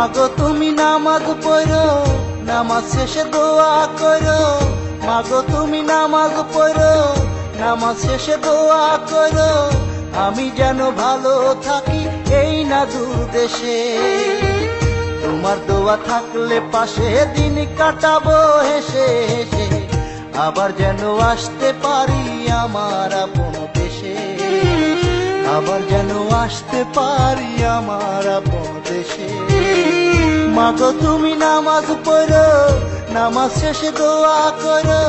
মাগো তুমি নামাজ পড়ো, নামাজ শেষে দোয়া করো। মাগো তুমি নামাজ পড়ো, নামাজ শেষে দোয়া করো। আমি যেন ভালো থাকি এই না দূর দেশে। তোমার দোয়া থাকলে পাশে দিন কাটাবো হেসে হেসে। আবার যেন আসতে পারি আমার আপন দেশে। আবার যেন আসতে পারি আমার আপন দেশে। মাগো তুমি নামাজ পড়ো, নামাজ শেষে দোয়া করো।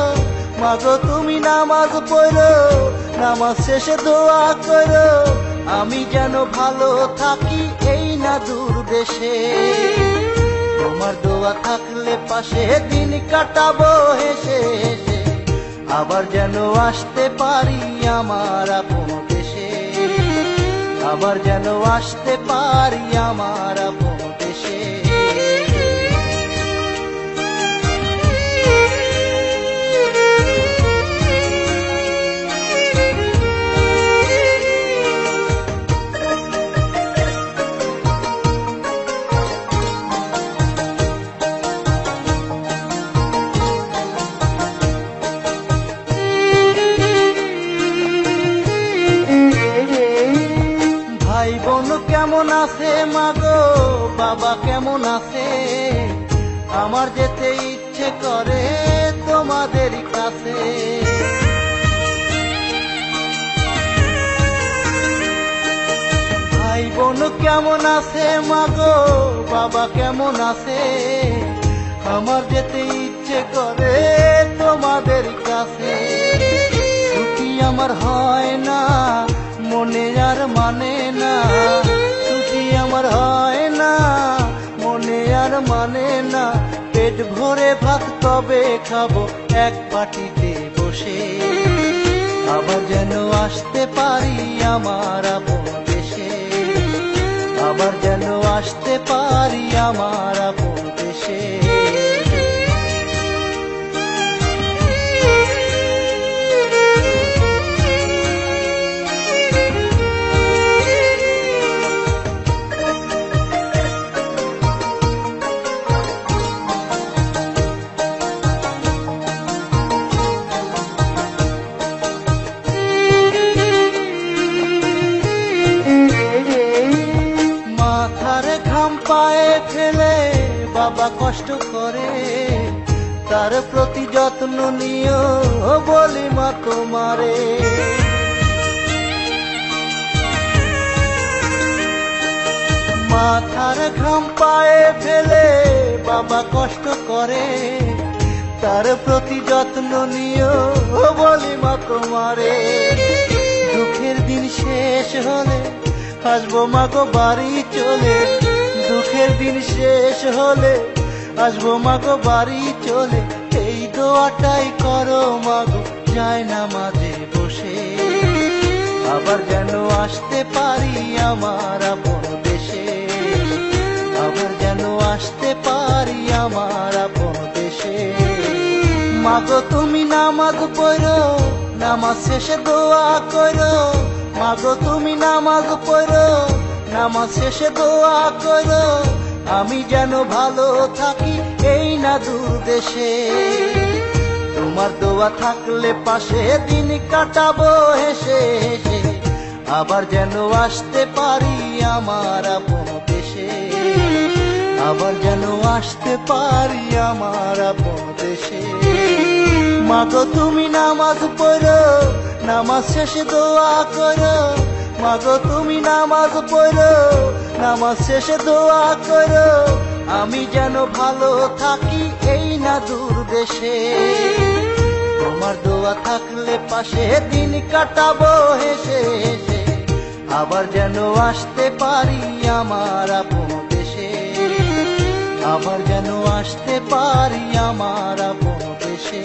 মাগো তুমি নামাজ পড়ো, নামাজ শেষে দোয়া করো। আমি যেন ভালো থাকি এই না দূর দেশে। তোমার দোয়া থাকলে পাশে দিন কাটাবো হেসে হেসে। আবার যেন আসতে পারি আমার আপন দেশে। আবার যেন আসতে পারি আমার আপন দেশে। ভাই বোন কেমন আছে মাগো, বাবা কেমন আছে? আমার যেতে ইচ্ছে করে তোমাদের কাছে। ভাই বোন কেমন আছে মাগো, বাবা কেমন আছে? আমার যেতে ইচ্ছে করে তোমাদের কাছে। ছুটি আমার হয় না, মনে আর মানে না। ছুটি আমার হয় না, মনে আর মানে না। পেট ভরে ভাত কবে খাবো এক পাটিতে বসে। আবার যেন আসতে পারি আমার আপন দেশে। আবার যেন আসতে পারি আমার আপন দেশে। পায়ে ফেলে বাবা কষ্ট করে, তার প্রতি যত্ন নিও বলি মা তোমারে। মাথার ঘাম পায়ে ফেলে বাবা কষ্ট করে, তার প্রতি যত্ন নিও বলি মা তোমারে। দুঃখের দিন শেষ হলে আসবো মাগো বাড়ি চলে। দুঃখের দিন শেষ হলে আসবো মাগো বাড়ি চলে। এই দোয়াটাই করো মাগো যায় না মাঝে বসে। আবার যেন আসতে পারি আমার আপন দেশে। আবার যেন আসতে পারি আমার আপন দেশে। মাগো তুমি নামাজ পড়ো, নামাজ শেষে দোয়া করো। মাগো তুমি নামাজ পড়ো, নামাজ শেষে দোয়া করো। আমি যেন ভালো থাকি এই না দূর দেশে। তোমার দোয়া থাকলে পাশে দিন কাটাবো হেসে হেসে। আবার যেন আসতে পারি আমার আপন দেশে। আবার যেন আসতে পারি আমার আপন দেশে। মাগো তুমি নামাজ পড়ো, নামাজ শেষে দোয়া করো। মাগো তুমি নামাজ পড়ো, নামাজ শেষে দোয়া করো। আমি যেন ভালো থাকি এই না দূর দেশে। তোমার দোয়া থাকলে পাশে দিন কাটাবো হেসে হেসে। আবার যেন আসতে পারি আমার আপন দেশে। আবার যেন আসতে পারি আমার আপন দেশে।